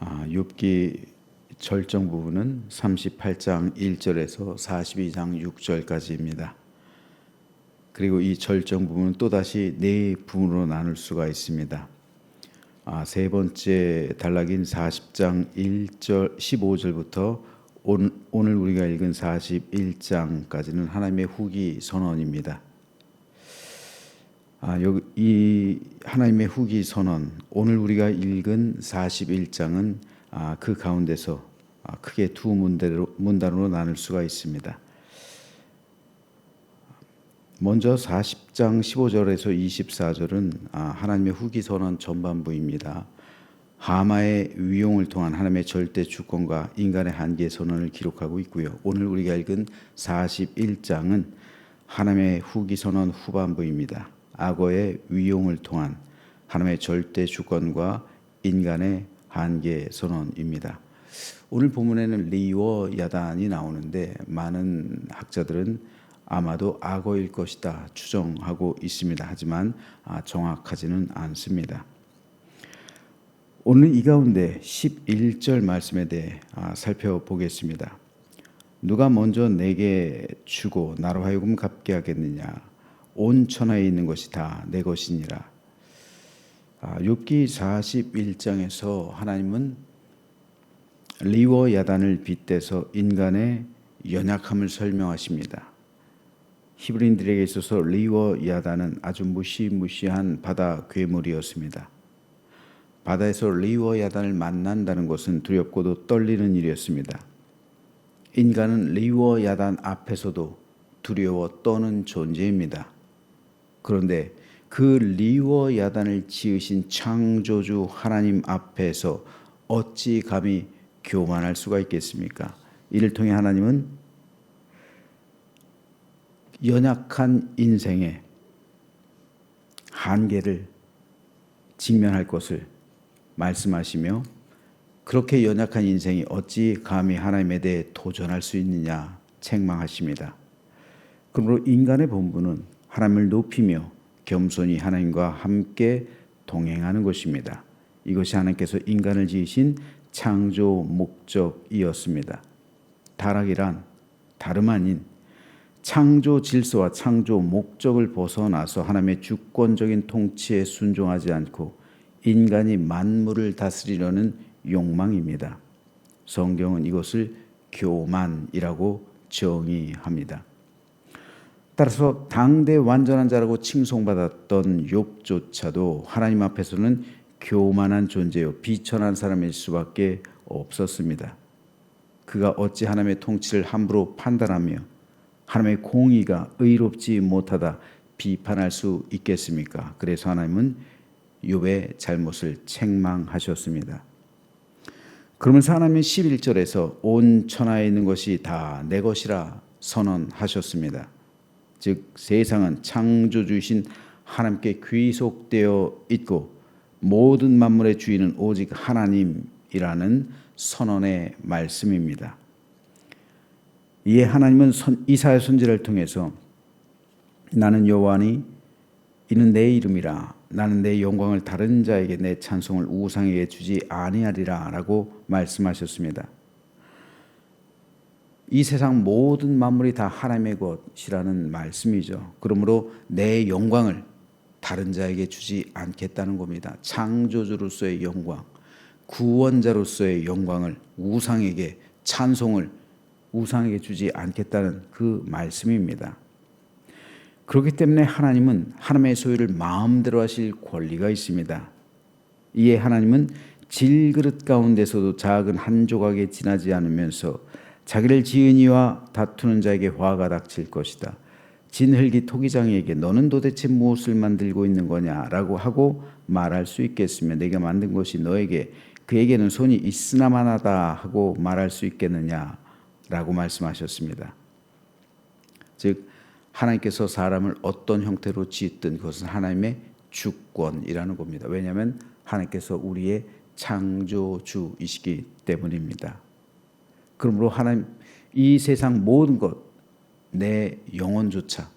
욥기 절정 부분은 38장 1절에서 42장 6절까지입니다. 그리고 이 절정 부분은 또다시 네 부분으로 나눌 수가 있습니다. 세 번째 단락인 40장 1절 15절부터 오늘 우리가 읽은 41장까지는 하나님의 후기 선언입니다. 이 하나님의 후기 선언, 오늘 우리가 읽은 41장은 그 가운데서 크게 두 문단으로 나눌 수가 있습니다. 먼저 40장 15절에서 24절은 하나님의 후기 선언 전반부입니다. 하마의 위용을 통한 하나님의 절대 주권과 인간의 한계 선언을 기록하고 있고요. 오늘 우리가 읽은 41장은 하나님의 후기 선언 후반부입니다. 악어의 위용을 통한 하나님의 절대 주권과 인간의 한계 선언입니다. 오늘 본문에는 리워 야단이 나오는데 많은 학자들은 아마도 악어일 것이다 추정하고 있습니다. 하지만 정확하지는 않습니다. 오늘 이 가운데 11절 말씀에 대해 살펴보겠습니다. 누가 먼저 내게 주고 나로 하여금 갚게 하겠느냐? 온 천하에 있는 것이 다 내 것이니라. 욥기 41장에서 하나님은 리워 야단을 빗대서 인간의 연약함을 설명하십니다. 히브리인들에게 있어서 리워 야단은 아주 무시무시한 바다 괴물이었습니다. 바다에서 리워 야단을 만난다는 것은 두렵고도 떨리는 일이었습니다. 인간은 리워 야단 앞에서도 두려워 떠는 존재입니다. 그런데 그 리워 야단을 지으신 창조주 하나님 앞에서 어찌 감히 교만할 수가 있겠습니까? 이를 통해 하나님은 연약한 인생의 한계를 직면할 것을 말씀하시며, 그렇게 연약한 인생이 어찌 감히 하나님에 대해 도전할 수 있느냐 책망하십니다. 그러므로 인간의 본분은 하나님을 높이며 겸손히 하나님과 함께 동행하는 것입니다. 이것이 하나님께서 인간을 지으신 창조 목적이었습니다. 타락이란 다름 아닌 창조 질서와 창조 목적을 벗어나서 하나님의 주권적인 통치에 순종하지 않고 인간이 만물을 다스리려는 욕망입니다. 성경은 이것을 교만이라고 정의합니다. 따라서 당대 완전한 자라고 칭송받았던 욥조차도 하나님 앞에서는 교만한 존재요 비천한 사람일 수밖에 없었습니다. 그가 어찌 하나님의 통치를 함부로 판단하며 하나님의 공의가 의롭지 못하다 비판할 수 있겠습니까? 그래서 하나님은 욥의 잘못을 책망하셨습니다. 그러면서 하나님은 11절에서 온 천하에 있는 것이 다 내 것이라 선언하셨습니다. 즉 세상은 창조주이신 하나님께 귀속되어 있고 모든 만물의 주인은 오직 하나님이라는 선언의 말씀입니다. 이에 하나님은 이사야 선지자를 통해서 나는 여호와니 이는 내 이름이라 나는 내 영광을 다른 자에게 내 찬송을 우상에게 주지 아니하리라 라고 말씀하셨습니다. 이 세상 모든 만물이 다 하나님의 것이라는 말씀이죠. 그러므로 내 영광을 다른 자에게 주지 않겠다는 겁니다. 창조주로서의 영광, 구원자로서의 영광을 우상에게, 찬송을 우상에게 주지 않겠다는 그 말씀입니다. 그렇기 때문에 하나님은 하나님의 소유를 마음대로 하실 권리가 있습니다. 이에 하나님은 질그릇 가운데서도 작은 한 조각에 지나지 않으면서 자기를 지은 이와 다투는 자에게 화가 닥칠 것이다. 진흙이 토기장이에게 너는 도대체 무엇을 만들고 있는 거냐라고 하고 말할 수 있겠으며 내가 만든 것이 너에게 그에게는 손이 있으나마나다 하고 말할 수 있겠느냐라고 말씀하셨습니다. 즉 하나님께서 사람을 어떤 형태로 짓든 그것은 하나님의 주권이라는 겁니다. 왜냐하면 하나님께서 우리의 창조주이시기 때문입니다. 그러므로 하나님 이 세상 모든 것, 내 영혼조차,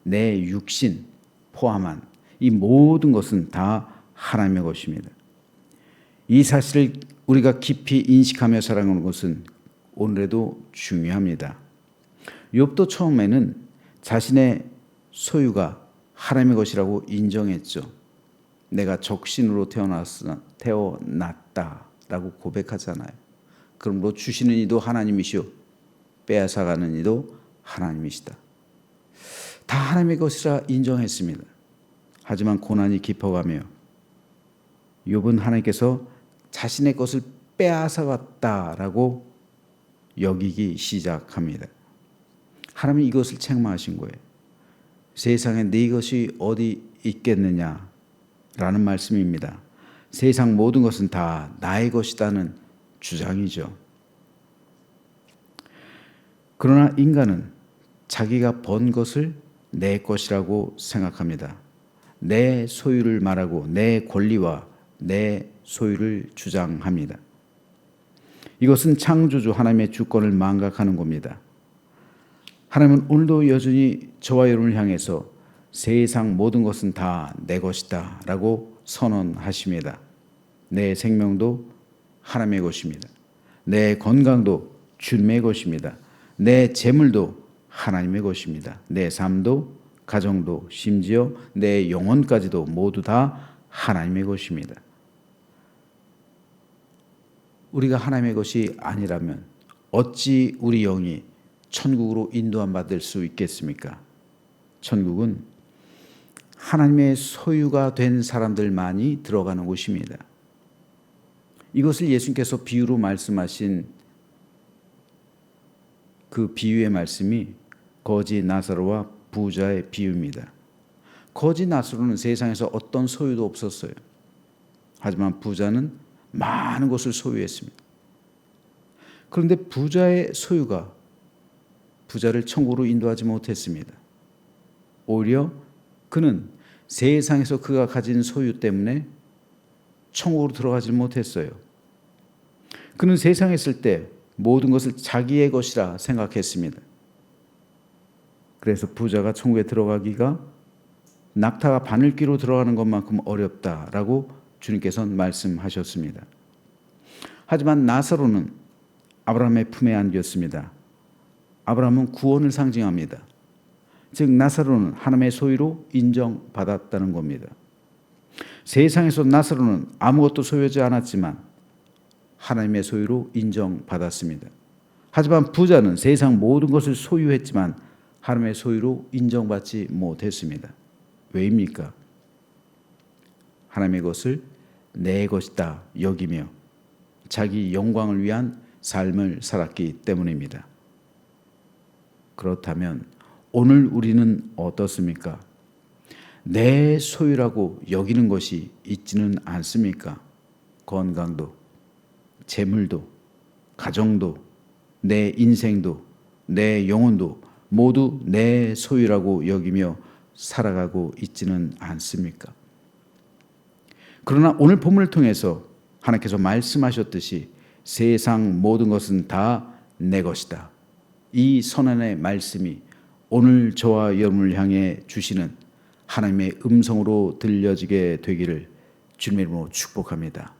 내 육신 포함한 이 모든 것은 다 하나님의 것입니다. 이 사실을 우리가 깊이 인식하며 살아가는 것은 오늘에도 중요합니다. 욥도 처음에는 자신의 소유가 하나님의 것이라고 인정했죠. 내가 적신으로 태어났다라고 고백하잖아요. 그러므로 주시는 이도 하나님이시오, 빼앗아가는 이도 하나님이시다. 다 하나님의 것이라 인정했습니다. 하지만 고난이 깊어가며 욥은 하나님께서 자신의 것을 빼앗아갔다라고 여기기 시작합니다. 하나님이 이것을 책망하신 거예요. 세상에 네 것이 어디 있겠느냐라는 말씀입니다. 세상 모든 것은 다 나의 것이다는 주장이죠. 그러나 인간은 자기가 번 것을 내 것이라고 생각합니다. 내 소유를 말하고 내 권리와 내 소유를 주장합니다. 이것은 창조주 하나님의 주권을 망각하는 겁니다. 하나님은 오늘도 여전히 저와 여러분을 향해서 세상 모든 것은 다 내 것이다 라고 선언하십니다. 내 생명도 하나님의 것입니다. 내 건강도 주님의 것입니다. 내 재물도 하나님의 것입니다. 내 삶도 가정도 심지어 내 영혼까지도 모두 다 하나님의 것입니다. 우리가 하나님의 것이 아니라면 어찌 우리 영이 천국으로 인도함 받을 수 있겠습니까? 천국은 하나님의 소유가 된 사람들만이 들어가는 곳입니다. 이것을 예수님께서 비유로 말씀하신 그 비유의 말씀이 거지 나사로와 부자의 비유입니다. 거지 나사로는 세상에서 어떤 소유도 없었어요. 하지만 부자는 많은 것을 소유했습니다. 그런데 부자의 소유가 부자를 천국으로 인도하지 못했습니다. 오히려 그는 세상에서 그가 가진 소유 때문에 천국으로 들어가지 못했어요. 그는 세상에 있을 때 모든 것을 자기의 것이라 생각했습니다. 그래서 부자가 천국에 들어가기가 낙타가 바늘귀로 들어가는 것만큼 어렵다라고 주님께서는 말씀하셨습니다. 하지만 나사로는 아브라함의 품에 안겼습니다. 아브라함은 구원을 상징합니다. 즉 나사로는 하나님의 소유로 인정받았다는 겁니다. 세상에서 나사로는 아무것도 소유하지 않았지만 하나님의 소유로 인정받았습니다. 하지만 부자는 세상 모든 것을 소유했지만 하나님의 소유로 인정받지 못했습니다. 왜입니까? 하나님의 것을 내 것이다 여기며 자기 영광을 위한 삶을 살았기 때문입니다. 그렇다면 오늘 우리는 어떻습니까? 내 소유라고 여기는 것이 있지는 않습니까? 건강도, 재물도, 가정도, 내 인생도, 내 영혼도 모두 내 소유라고 여기며 살아가고 있지는 않습니까? 그러나 오늘 본문을 통해서 하나님께서 말씀하셨듯이 세상 모든 것은 다 내 것이다. 이 선언의 말씀이 오늘 저와 여러분을 향해 주시는 하나님의 음성으로 들려지게 되기를 주님의 이름으로 축복합니다.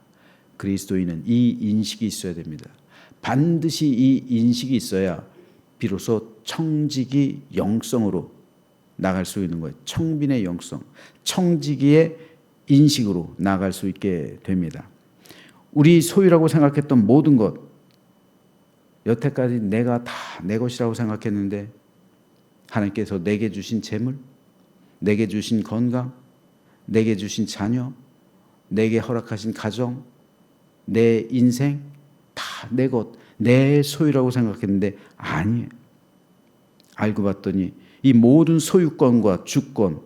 그리스도인은 이 인식이 있어야 됩니다. 반드시 이 인식이 있어야 비로소 청지기 영성으로 나갈 수 있는 거예요. 청빈의 영성, 청지기의 인식으로 나갈 수 있게 됩니다. 우리 소유라고 생각했던 모든 것, 여태까지 내가 다 내 것이라고 생각했는데 하나님께서 내게 주신 재물, 내게 주신 건강, 내게 주신 자녀, 내게 허락하신 가정, 내 인생 다 내 것, 내 소유라고 생각했는데 아니에요. 알고 봤더니 이 모든 소유권과 주권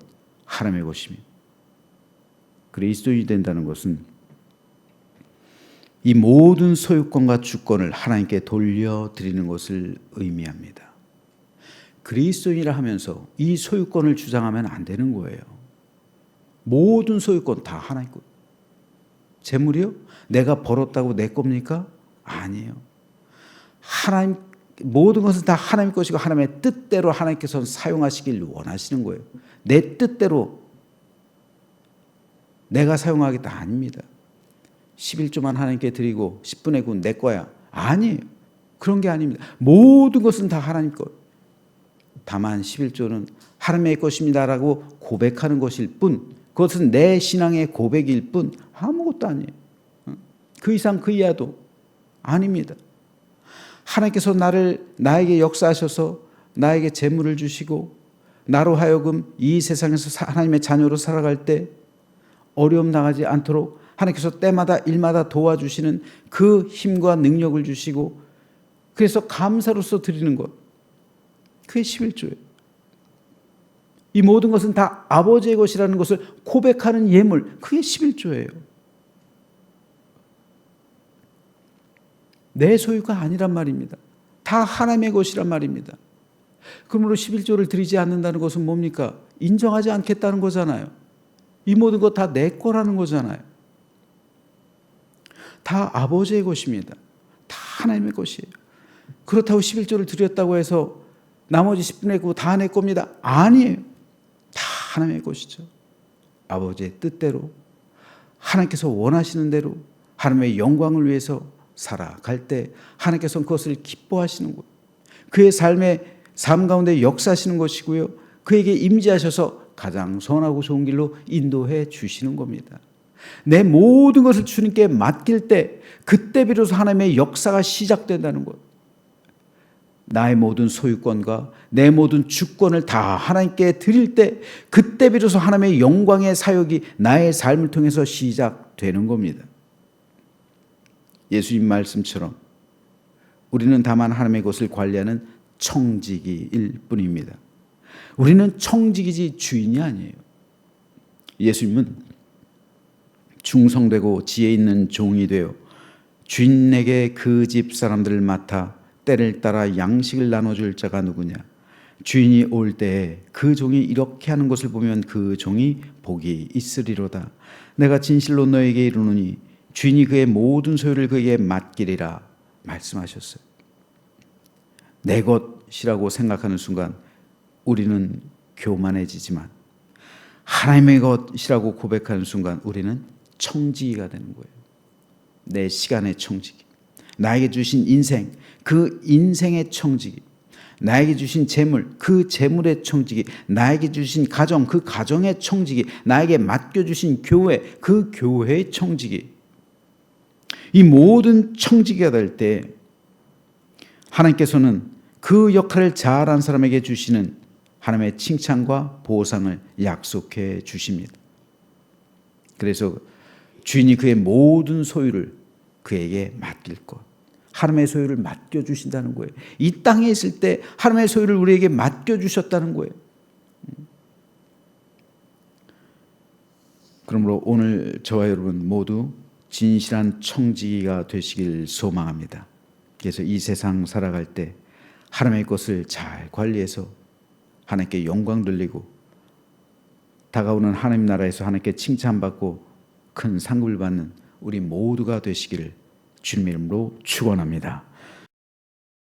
하나님의 것입니다. 그리스도인이 된다는 것은 이 모든 소유권과 주권을 하나님께 돌려드리는 것을 의미합니다. 그리스도인이라 하면서 이 소유권을 주장하면 안 되는 거예요. 모든 소유권 다 하나님 것. 재물이요? 내가 벌었다고 내 겁니까? 아니에요. 하나님 모든 것은 다 하나님 것이고 하나님의 뜻대로 하나님께서 사용하시길 원하시는 거예요. 내 뜻대로 내가 사용하겠다 아닙니다. 11조만 하나님께 드리고 10분의 9는 내 거야. 아니에요. 그런 게 아닙니다. 모든 것은 다 하나님 것. 다만 11조는 하나님의 것입니다라고 고백하는 것일 뿐, 그것은 내 신앙의 고백일 뿐 아무것도 아니에요. 그 이상 그 이하도 아닙니다. 하나님께서 나에게 역사하셔서 나에게 재물을 주시고 나로 하여금 이 세상에서 하나님의 자녀로 살아갈 때 어려움 당하지 않도록 하나님께서 때마다 일마다 도와주시는 그 힘과 능력을 주시고, 그래서 감사로서 드리는 것, 그게 11조예요. 이 모든 것은 다 아버지의 것이라는 것을 고백하는 예물, 그게 11조예요. 내 소유가 아니란 말입니다. 다 하나님의 것이란 말입니다. 그러므로 11조를 드리지 않는다는 것은 뭡니까? 인정하지 않겠다는 거잖아요. 이 모든 것 다 내 거라는 거잖아요. 다 아버지의 것입니다. 다 하나님의 것이에요. 그렇다고 11조를 드렸다고 해서 나머지 10분의 9 다 내 겁니다. 아니에요. 다 하나님의 것이죠. 아버지의 뜻대로, 하나님께서 원하시는 대로 하나님의 영광을 위해서 살아갈 때 하나님께서는 그것을 기뻐하시는 거예요. 그의 삶 가운데 역사하시는 것이고요. 그에게 임재하셔서 가장 선하고 좋은 길로 인도해 주시는 겁니다. 내 모든 것을 주님께 맡길 때 그때 비로소 하나님의 역사가 시작된다는 것. 나의 모든 소유권과 내 모든 주권을 다 하나님께 드릴 때 그때 비로소 하나님의 영광의 사역이 나의 삶을 통해서 시작되는 겁니다. 예수님 말씀처럼 우리는 다만 하나님의 것을 관리하는 청지기일 뿐입니다. 우리는 청지기지 주인이 아니에요. 예수님은 충성되고 지혜 있는 종이 되어 주인에게 그 집 사람들을 맡아 때를 따라 양식을 나눠줄 자가 누구냐. 주인이 올 때에 그 종이 이렇게 하는 것을 보면 그 종이 복이 있으리로다. 내가 진실로 너에게 이르노니 주인이 그의 모든 소유를 그에게 맡기리라 말씀하셨어요. 내 것이라고 생각하는 순간 우리는 교만해지지만 하나님의 것이라고 고백하는 순간 우리는 청지기가 되는 거예요. 내 시간의 청지기, 나에게 주신 인생, 그 인생의 청지기, 나에게 주신 재물, 그 재물의 청지기, 나에게 주신 가정, 그 가정의 청지기, 나에게 맡겨주신 교회, 그 교회의 청지기. 이 모든 청지기가 될 때 하나님께서는 그 역할을 잘한 사람에게 주시는 하나님의 칭찬과 보상을 약속해 주십니다. 그래서 주인이 그의 모든 소유를 그에게 맡길 것, 하나님의 소유를 맡겨주신다는 거예요. 이 땅에 있을 때 하나님의 소유를 우리에게 맡겨주셨다는 거예요. 그러므로 오늘 저와 여러분 모두 진실한 청지기가 되시길 소망합니다. 그래서 이 세상 살아갈 때 하나님의 것을 잘 관리해서 하나님께 영광 돌리고 다가오는 하나님 나라에서 하나님께 칭찬받고 큰 상급을 받는 우리 모두가 되시기를 주님 이름으로 축원합니다.